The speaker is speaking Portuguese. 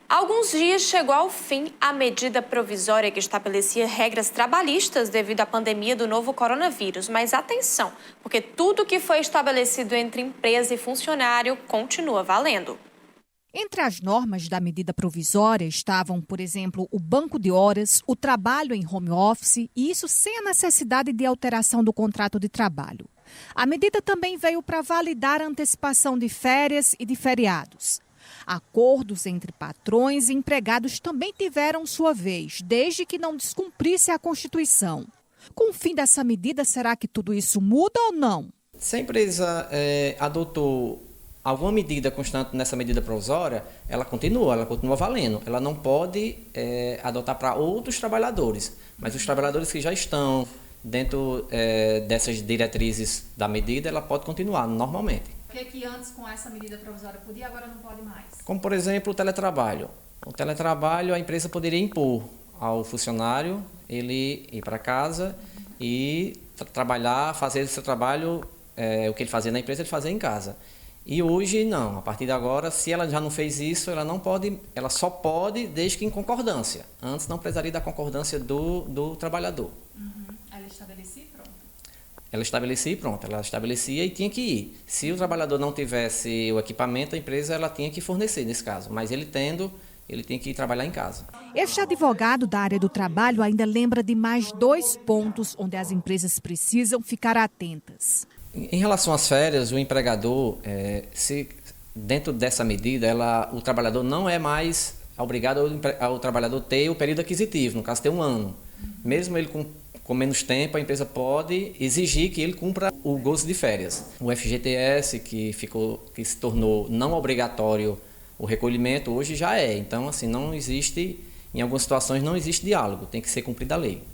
Há alguns dias chegou ao fim a medida provisória que estabelecia regras trabalhistas devido à pandemia do novo coronavírus. Mas atenção, porque tudo que foi estabelecido entre empresa e funcionário continua valendo. Entre as normas da medida provisória estavam, por exemplo, o banco de horas, o trabalho em home office, e isso sem a necessidade de alteração do contrato de trabalho. A medida também veio para validar a antecipação de férias e de feriados. Acordos entre patrões e empregados também tiveram sua vez, desde que não descumprisse a Constituição. Com o fim dessa medida, será que tudo isso muda ou não? Se a empresa adotou alguma medida constante nessa medida provisória, ela continua valendo. Ela não pode adotar para outros trabalhadores, mas os trabalhadores que já estão dentro dessas diretrizes da medida, ela pode continuar normalmente. O que antes com essa medida provisória podia, agora não pode mais? Como, por exemplo, o teletrabalho. O teletrabalho, a empresa poderia impor ao funcionário ele ir para casa e trabalhar, fazer o seu trabalho, o que ele fazia na empresa, ele fazia em casa. E hoje não, a partir de agora, se ela já não fez isso, ela não pode, ela só pode desde que em concordância. Antes não precisaria da concordância do trabalhador. Ela estabelecia e pronto. Ela estabelecia e pronto, ela estabelecia e tinha que ir. Se o trabalhador não tivesse o equipamento, a empresa ela tinha que fornecer nesse caso, mas ele tendo, ele tem que ir trabalhar em casa. Este advogado da área do trabalho ainda lembra de mais 2 pontos onde as empresas precisam ficar atentas. Em relação às férias, o empregador, se dentro dessa medida, o trabalhador não é mais obrigado ao trabalhador ter o período aquisitivo, no caso ter 1 ano. Mesmo ele com menos tempo, a empresa pode exigir que ele cumpra o gozo de férias. O FGTS, que se tornou não obrigatório o recolhimento, hoje já é. Então, assim, não existe, em algumas situações não existe diálogo, tem que ser cumprida a lei.